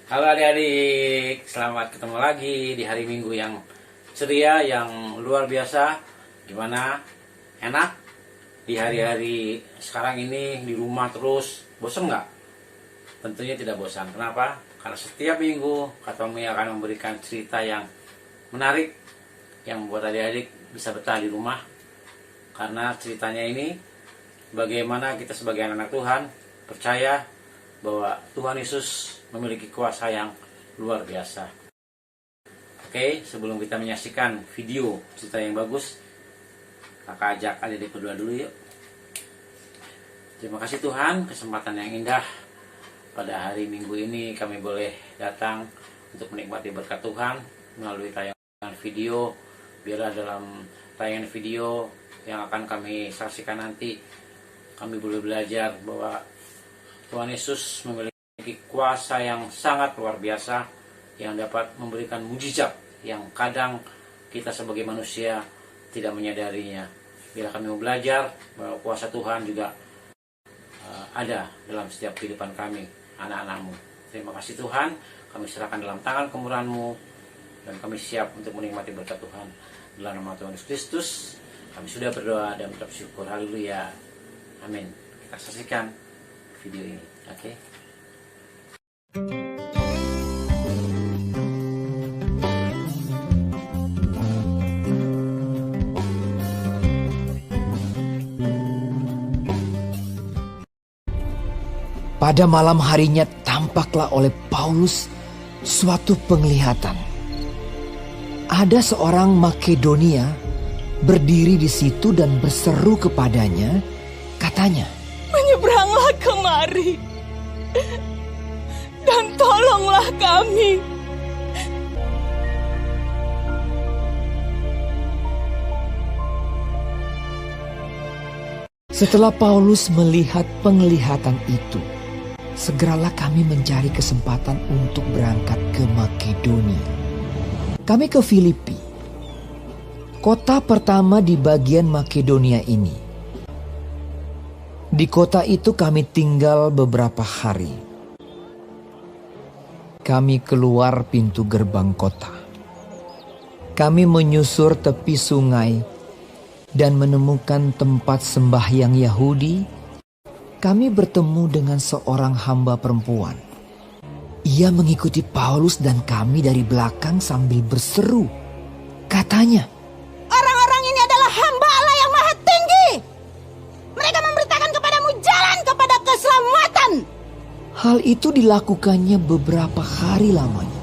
Halo adik-adik, selamat ketemu lagi di hari Minggu yang ceria, yang luar biasa. Gimana? Enak? Di hari-hari sekarang ini di rumah terus, bosan nggak? Tentunya tidak bosan. Kenapa? Karena setiap minggu Kak Tommy akan memberikan cerita yang menarik, yang membuat adik-adik bisa betah di rumah. Karena ceritanya ini, bagaimana kita sebagai anak Tuhan percaya bahwa Tuhan Yesus memiliki kuasa yang luar biasa. Oke, sebelum kita menyaksikan video cerita yang bagus, kakak ajak adik-adik berdoa dulu yuk. Terima kasih Tuhan, kesempatan yang indah pada hari Minggu ini kami boleh datang untuk menikmati berkat Tuhan melalui tayangan video. Biarlah dalam tayangan video yang akan kami saksikan nanti, kami boleh belajar bahwa Tuhan Yesus memiliki kuasa yang sangat luar biasa yang dapat memberikan mujizat yang kadang kita sebagai manusia tidak menyadarinya. Bila kami mau belajar bahwa kuasa Tuhan juga ada dalam setiap kehidupan kami, anak-anak-Mu. Terima kasih Tuhan, kami serahkan dalam tangan kemurahan-Mu dan kami siap untuk menikmati berkat Tuhan. Dalam nama Tuhan Yesus Kristus kami sudah berdoa dan mengucap syukur. Haleluya, amin. Kita saksikan video ini, oke? Pada malam harinya tampaklah oleh Paulus suatu penglihatan. Ada seorang Makedonia berdiri di situ dan berseru kepadanya, katanya, "Menyeberanglah kemari dan tolonglah kami." Setelah Paulus melihat penglihatan itu, segeralah kami mencari kesempatan untuk berangkat ke Makedonia. Kami ke Filipi, kota pertama di bagian Makedonia ini. Di kota itu kami tinggal beberapa hari. Kami keluar pintu gerbang kota. Kami menyusur tepi sungai dan menemukan tempat sembahyang Yahudi. Kami bertemu dengan seorang hamba perempuan. Ia mengikuti Paulus dan kami dari belakang sambil berseru. Katanya, "Orang-orang ini adalah hamba Allah yang maha tinggi. Mereka memberitakan kepadamu jalan kepada keselamatan." hal itu dilakukannya beberapa hari lamanya.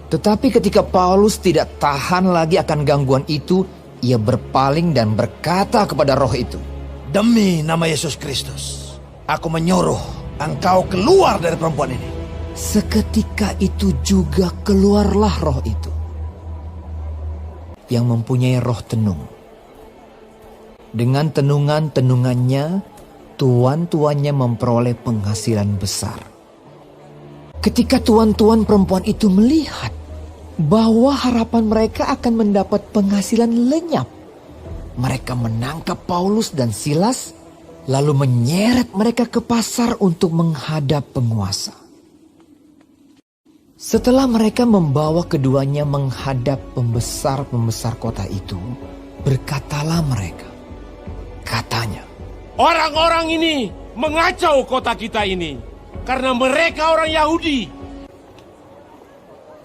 Tetapi ketika Paulus tidak tahan lagi akan gangguan itu, ia berpaling dan berkata kepada roh itu, "Demi nama Yesus Kristus, aku menyuruh engkau keluar dari perempuan ini." Seketika itu juga keluarlah roh itu, yang mempunyai roh tenung. Dengan tenungan-tenungannya, tuan-tuannya memperoleh penghasilan besar. Ketika tuan-tuan perempuan itu melihat bahwa harapan mereka akan mendapat penghasilan lenyap, mereka menangkap Paulus dan Silas, lalu menyeret mereka ke pasar untuk menghadap penguasa. Setelah mereka membawa keduanya menghadap pembesar-pembesar kota itu, berkatalah mereka, katanya, "Orang-orang ini mengacau kota kita ini karena mereka orang Yahudi."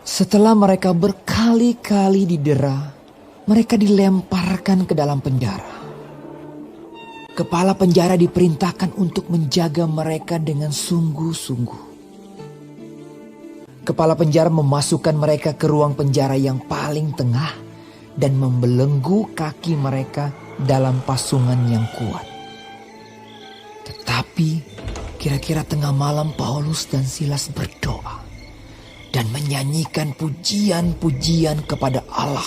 Setelah mereka berkali-kali didera, mereka dilemparkan ke dalam penjara. Kepala penjara diperintahkan untuk menjaga mereka dengan sungguh-sungguh. Kepala penjara memasukkan mereka ke ruang penjara yang paling tengah dan membelenggu kaki mereka dalam pasungan yang kuat. Tetapi kira-kira tengah malam Paulus dan Silas berdoa dan menyanyikan pujian-pujian kepada Allah,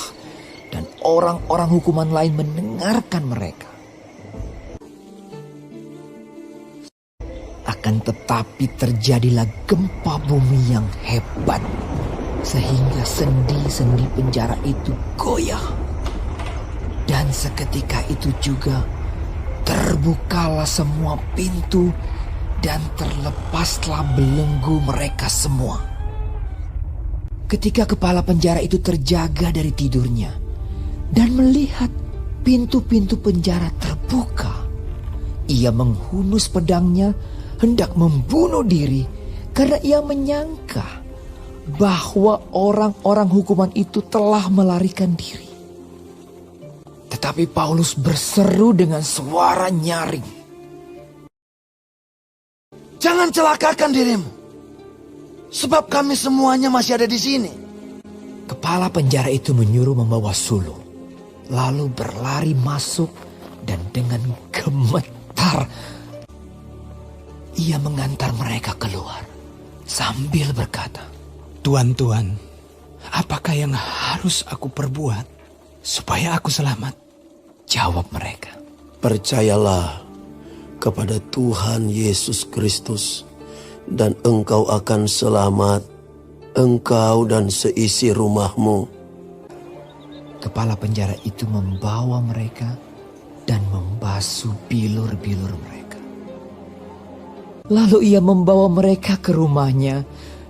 dan orang-orang hukuman lain mendengarkan mereka. Akan tetapi terjadilah gempa bumi yang hebat, sehingga sendi-sendi penjara itu goyah. Dan seketika itu juga terbukalah semua pintu dan terlepaslah belenggu mereka semua. Ketika kepala penjara itu terjaga dari tidurnya dan melihat pintu-pintu penjara terbuka, ia menghunus pedangnya hendak membunuh diri karena ia menyangka bahwa orang-orang hukuman itu telah melarikan diri. Tetapi Paulus berseru dengan suara nyaring, Jangan celakakan dirimu, sebab kami semuanya masih ada di sini. Kepala penjara itu menyuruh membawa sulung, lalu berlari masuk dan dengan gemetar ia mengantar mereka keluar sambil berkata, Tuan, apakah yang harus aku perbuat supaya aku selamat? Jawab mereka, Percayalah kepada Tuhan Yesus Kristus, dan engkau akan selamat, engkau dan seisi rumahmu. Kepala penjara itu membawa mereka dan membasuh bilur-bilur mereka. Lalu ia membawa mereka ke rumahnya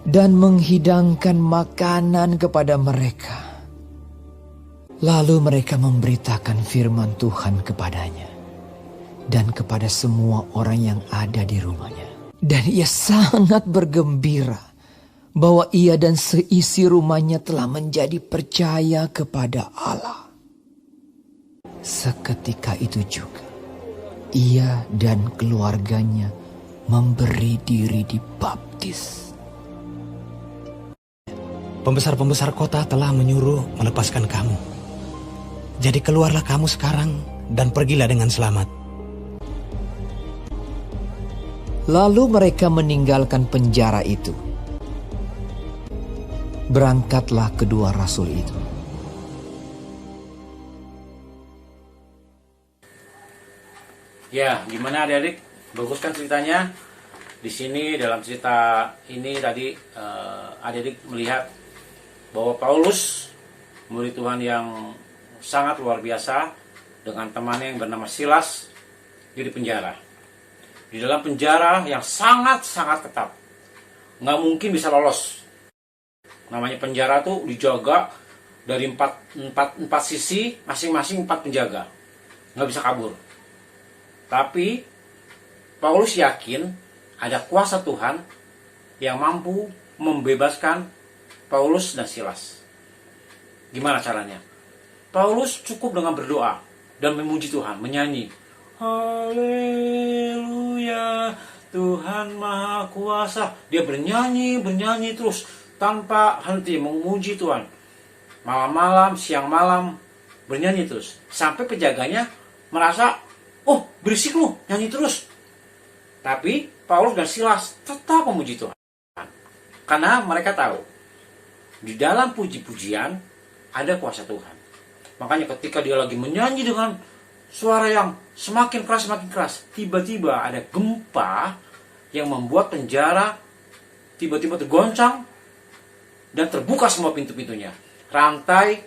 dan menghidangkan makanan kepada mereka. Lalu mereka memberitakan firman Tuhan kepadanya dan kepada semua orang yang ada di rumahnya. Dan ia sangat bergembira bahwa ia dan seisi rumahnya telah menjadi percaya kepada Allah. Seketika itu juga ia dan keluarganya memberi diri dibaptis. Pembesar-pembesar kota telah menyuruh melepaskan kamu. Jadi keluarlah kamu sekarang dan pergilah dengan selamat. Lalu mereka meninggalkan penjara itu. Berangkatlah kedua rasul itu. Ya, gimana adik-adik? Bagus kan ceritanya? Di sini dalam cerita ini tadi adik-adik melihat bahwa Paulus, murid Tuhan yang sangat luar biasa, dengan temannya yang bernama Silas, di penjara. Di dalam penjara yang sangat-sangat ketat. Nggak mungkin bisa lolos. Namanya penjara tuh dijaga dari empat sisi, masing-masing 4 penjaga. Nggak bisa kabur. Tapi Paulus yakin ada kuasa Tuhan yang mampu membebaskan Paulus dan Silas. Gimana caranya? Paulus cukup dengan berdoa dan memuji Tuhan, menyanyi, Haleluya, Tuhan Maha Kuasa. Dia bernyanyi terus tanpa henti memuji Tuhan. Malam-malam, siang malam bernyanyi terus. Sampai penjaganya merasa, oh berisik lu, nyanyi terus. Tapi Paulus dan Silas tetap memuji Tuhan. Karena mereka tahu, di dalam puji-pujian ada kuasa Tuhan. Makanya ketika dia lagi menyanyi dengan suara yang semakin keras, tiba-tiba ada gempa yang membuat penjara tiba-tiba tergoncang dan terbuka semua pintu-pintunya. Rantai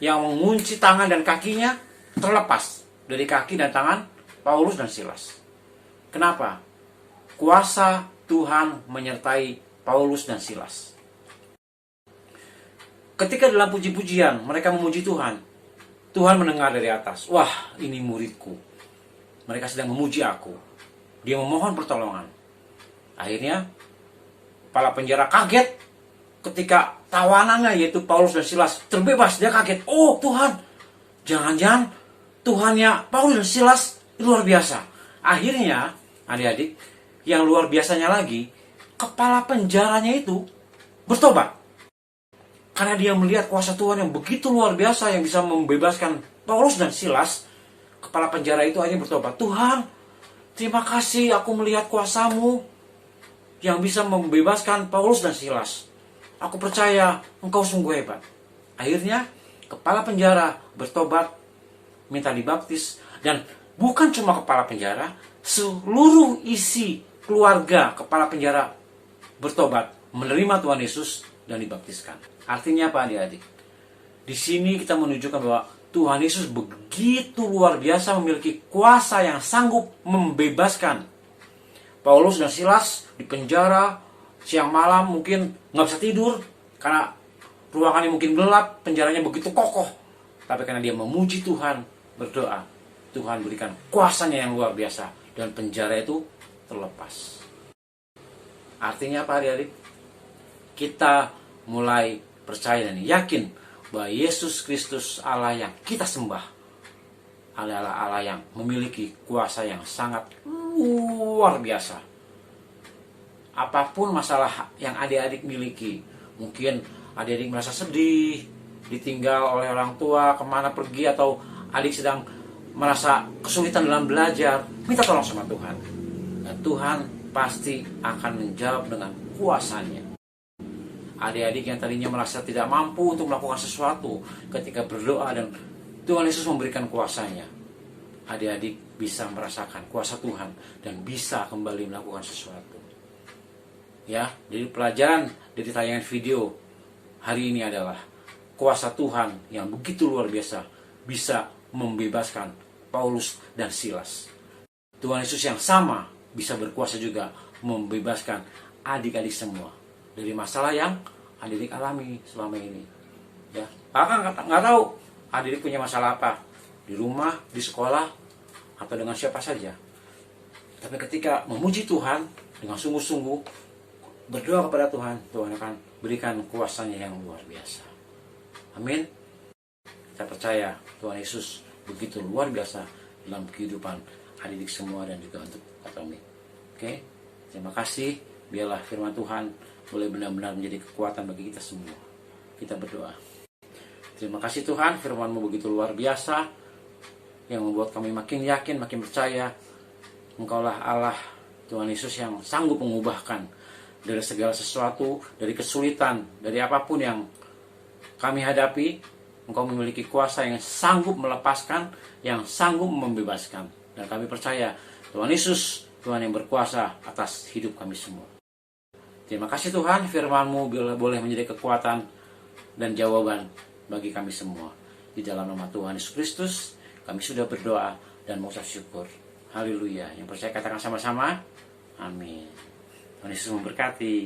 yang mengunci tangan dan kakinya terlepas dari kaki dan tangan Paulus dan Silas. Kenapa? Kuasa Tuhan menyertai Paulus dan Silas. Ketika dalam puji-pujian mereka memuji Tuhan, Tuhan mendengar dari atas, wah ini muridku. Mereka sedang memuji aku. Dia memohon pertolongan. Akhirnya kepala penjara kaget ketika tawanannya yaitu Paulus dan Silas terbebas. Dia kaget, oh Tuhan, jangan-jangan Tuhannya Paulus dan Silas luar biasa. Akhirnya adik-adik, yang luar biasanya lagi, kepala penjaranya itu bertobat. Karena dia melihat kuasa Tuhan yang begitu luar biasa yang bisa membebaskan Paulus dan Silas, kepala penjara itu akhirnya bertobat. Tuhan, terima kasih aku melihat kuasa-Mu yang bisa membebaskan Paulus dan Silas. Aku percaya Engkau sungguh hebat. Akhirnya kepala penjara bertobat, minta dibaptis. Dan bukan cuma kepala penjara, seluruh isi keluarga kepala penjara bertobat, menerima Tuhan Yesus dan dibaptiskan. Artinya apa adik-adik? Di sini kita menunjukkan bahwa Tuhan Yesus begitu luar biasa memiliki kuasa yang sanggup membebaskan Paulus dan Silas di penjara, siang malam mungkin nggak bisa tidur karena ruangannya mungkin gelap, penjaranya begitu kokoh. Tapi karena dia memuji Tuhan, berdoa, Tuhan berikan kuasanya yang luar biasa dan penjara itu terlepas. Artinya apa adik-adik? Kita mulai percaya dan yakin bahwa Yesus Kristus Allah yang kita sembah adalah Allah yang memiliki kuasa yang sangat luar biasa. Apapun masalah yang adik-adik miliki, mungkin adik-adik merasa sedih, ditinggal oleh orang tua, kemana pergi, atau adik sedang merasa kesulitan dalam belajar, minta tolong sama Tuhan. Dan Tuhan pasti akan menjawab dengan kuasanya. Adik-adik yang tadinya merasa tidak mampu untuk melakukan sesuatu, ketika berdoa dan Tuhan Yesus memberikan kuasanya, adik-adik bisa merasakan kuasa Tuhan dan bisa kembali melakukan sesuatu. Ya, jadi pelajaran dari tayangan video hari ini adalah kuasa Tuhan yang begitu luar biasa bisa membebaskan Paulus dan Silas. Tuhan Yesus yang sama bisa berkuasa juga membebaskan adik-adik semua dari masalah yang adik-adik alami selama ini. Ya, kakak nggak tahu adik-adik punya masalah apa di rumah, di sekolah, atau dengan siapa saja. Tapi ketika memuji Tuhan dengan sungguh-sungguh, berdoa kepada Tuhan, Tuhan akan berikan kuasanya yang luar biasa. Amin. Kita percaya Tuhan Yesus begitu luar biasa dalam kehidupan adik-adik semua dan juga untuk kami. Oke, terima kasih. Biarlah firman Tuhan boleh benar-benar menjadi kekuatan bagi kita semua. Kita berdoa. Terima kasih Tuhan, firman-Mu begitu luar biasa yang membuat kami makin yakin, makin percaya Engkaulah Allah Tuhan Yesus yang sanggup mengubahkan dari segala sesuatu, dari kesulitan, dari apapun yang kami hadapi. Engkau memiliki kuasa yang sanggup melepaskan, yang sanggup membebaskan. Dan kami percaya Tuhan Yesus, Tuhan yang berkuasa atas hidup kami semua. Terima kasih Tuhan, firman-Mu boleh menjadi kekuatan dan jawaban bagi kami semua. Di dalam nama Tuhan Yesus Kristus, kami sudah berdoa dan mengucap syukur. Haleluya. Yang percaya katakan sama-sama. Amin. Tuhan Yesus memberkati.